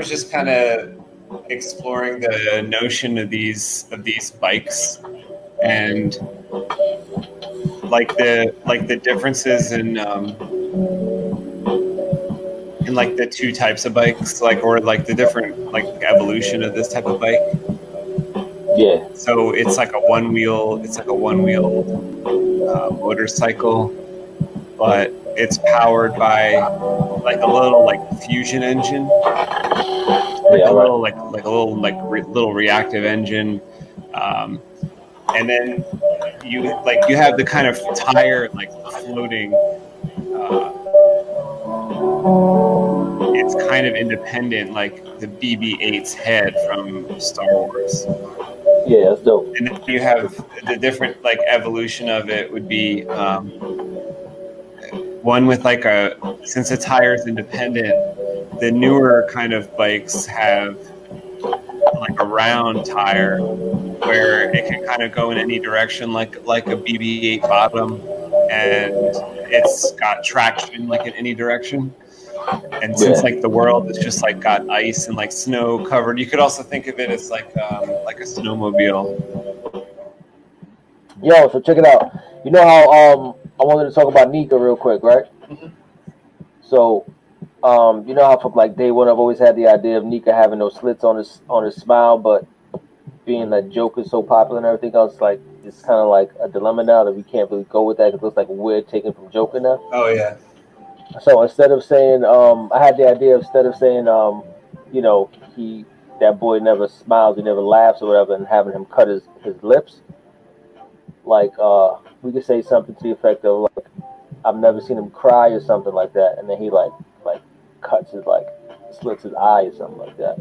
was just kind of exploring the notion of these bikes and like the differences in like the two types of bikes, like, or like the different like evolution of this type of bike. Yeah. So it's like a one wheel motorcycle, but it's powered by like a little like fusion engine, like a little little reactive engine, and then you have the kind of tire like floating. It's kind of independent, like the BB-8's head from Star Wars. Yeah, that's dope. And then you have the different like evolution of it would be one with like since the tire is independent, the newer kind of bikes have like a round tire where it can kind of go in any direction, like a BB-8 bottom, and it's got traction like in any direction. And since like the world is just like got ice and like snow covered, you could also think of it as like a snowmobile. Yo, so check it out. You know how I wanted to talk about Nika real quick, right? Mm-hmm. So you know how from like day one I've always had the idea of Nika having those slits on his smile, but being that Joker's so popular and everything else, like it's kind of like a dilemma now that we can't really go with that because it looks like we're taken from Joker now. Oh yeah. So instead of saying, I had the idea of instead of saying, you know, that boy never smiles, he never laughs or whatever, and having him cut his lips, like we could say something to the effect of like, I've never seen him cry or something like that, and then he like cuts his slits his eye or something like that.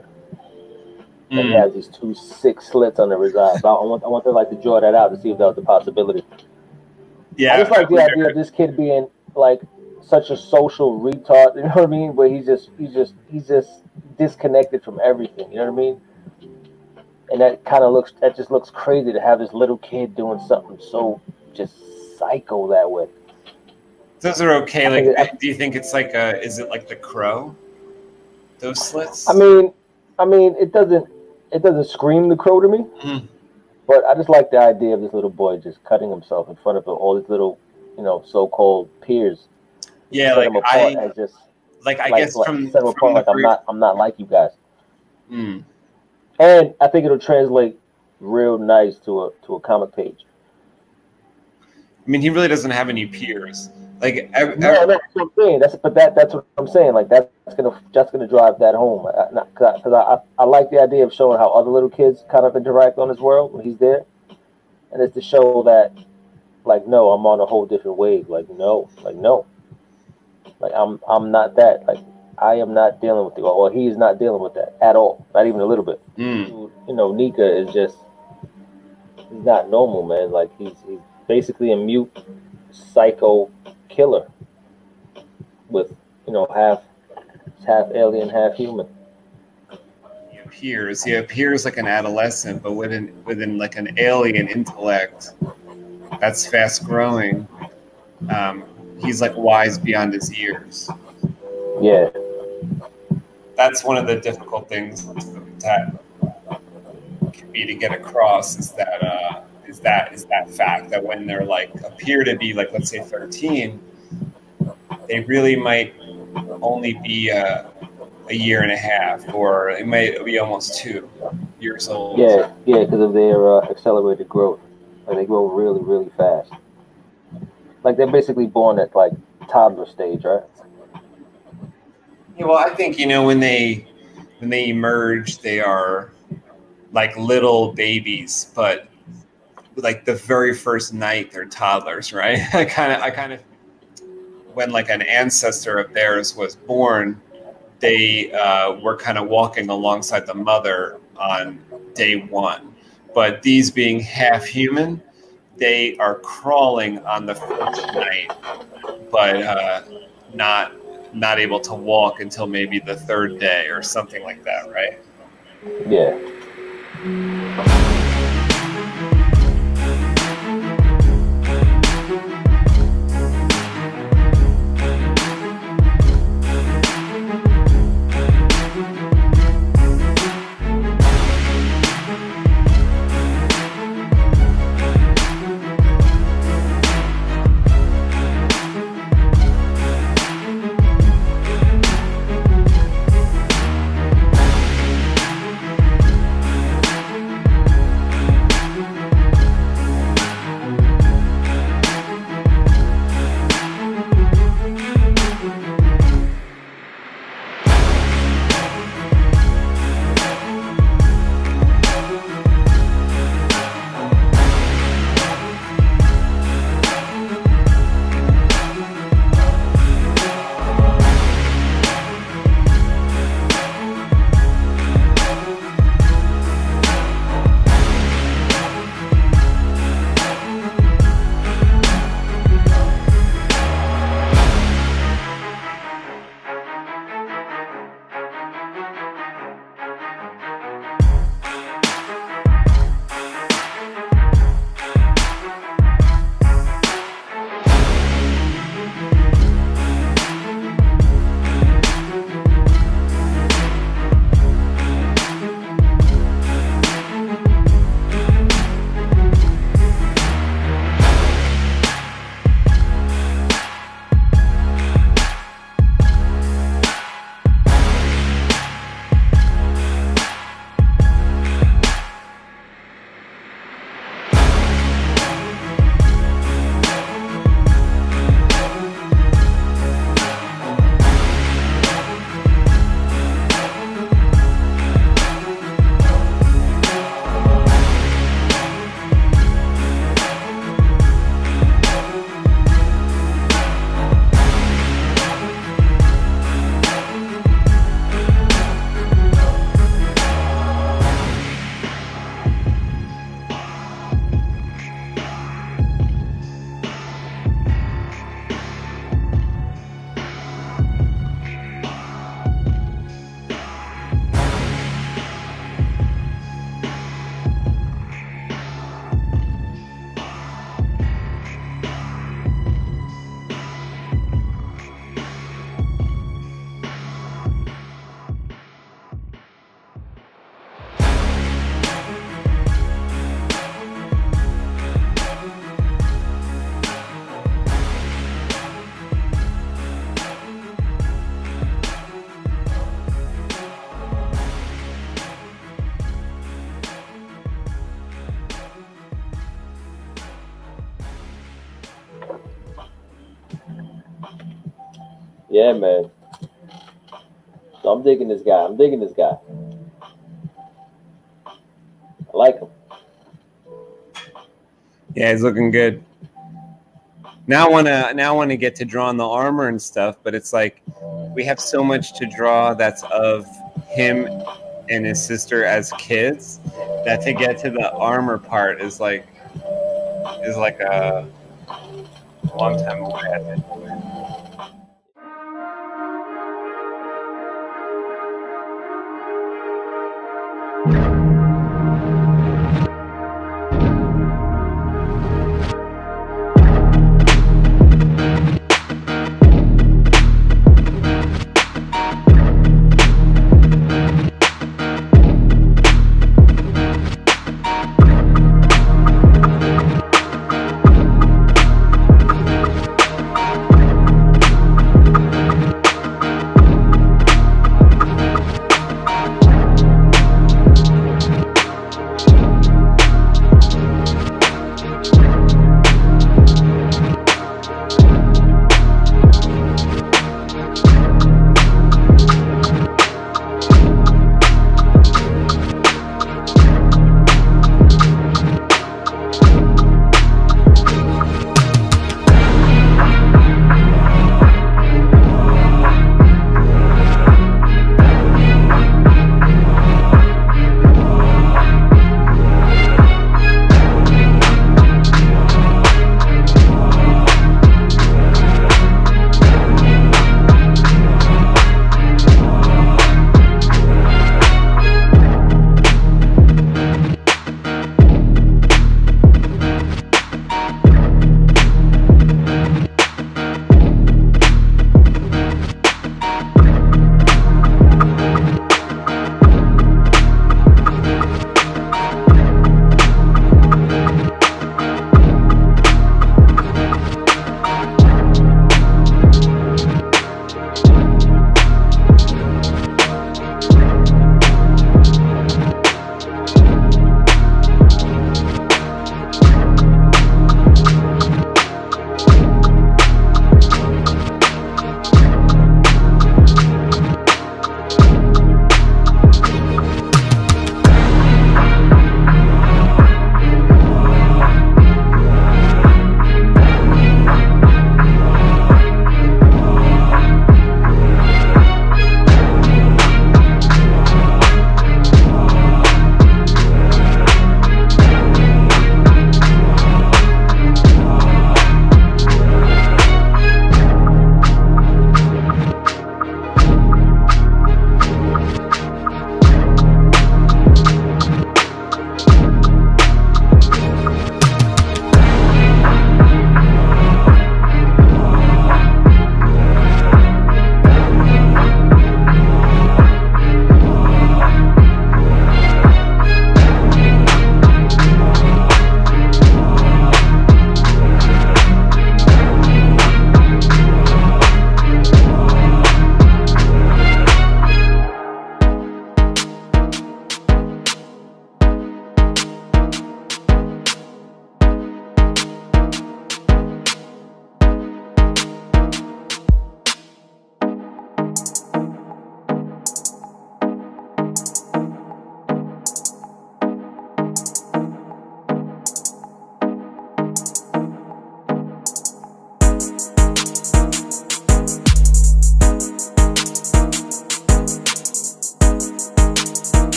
And he has these 2 sick slits under his eyes. So I want to like to draw that out to see if that was a possibility. Yeah, I just like the idea of this kid being like such a social retard, you know what I mean? Where he's just disconnected from everything, you know what I mean? And that just looks crazy to have this little kid doing something so just psycho that way. Those are okay. Like, do you think it's like is it like the Crow? Those slits? I mean, it doesn't scream the Crow to me, but I just like the idea of this little boy just cutting himself in front of all these little, you know, so-called peers. Yeah, like I guess from I'm not like you guys. And I think it'll translate real nice to a comic page. I mean, he really doesn't have any peers. Like, no, that's what I'm saying. That's what I'm saying. Like that's gonna drive that home. Because I like the idea of showing how other little kids kind of interact on his world when he's there, and it's to show that, like, no, I'm on a whole different wave. Like no. Like I'm not that. Like I am not dealing with it. Well, he is not dealing with that at all. Not even a little bit. You know, Nika is just, he's not normal, man. Like he's basically a mute psycho killer with, you know, half alien, half human. He appears like an adolescent, but within like an alien intellect that's fast growing. He's like wise beyond his years. Yeah. That's one of the difficult things that can be to get across is that fact that when they're like appear to be like, let's say 13, they really might only be a year and a half, or it might be almost 2 years old. Yeah, because of their accelerated growth. Like they grow really, really fast. Like they're basically born at like toddler stage, right? Yeah, well, I think, you know, when they emerge, they are like little babies, but like the very first night they're toddlers, right? I kind of when like an ancestor of theirs was born, they were kind of walking alongside the mother on day 1, but these being half human, they are crawling on the first night, but not able to walk until maybe the 3rd day or something like that, right? Yeah. Yeah, man. So I'm digging this guy. I like him. Yeah, he's looking good. Now I wanna get to drawing the armor and stuff, but it's like we have so much to draw that's of him and his sister as kids that to get to the armor part is like a long time away, I think.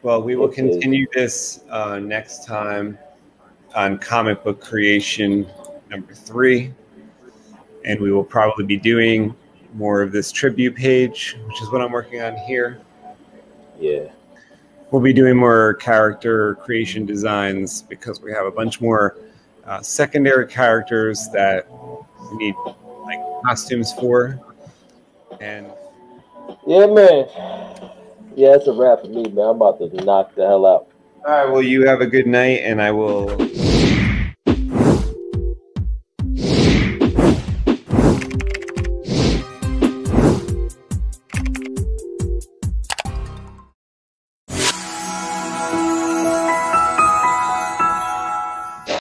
Well, we will continue this next time on comic book creation number 3. And we will probably be doing more of this tribute page, which is what I'm working on here. Yeah. We'll be doing more character creation designs because we have a bunch more secondary characters that we need like costumes for. And yeah, man. Yeah, it's a wrap for me, man. I'm about to knock the hell out. All right, well, you have a good night, and I will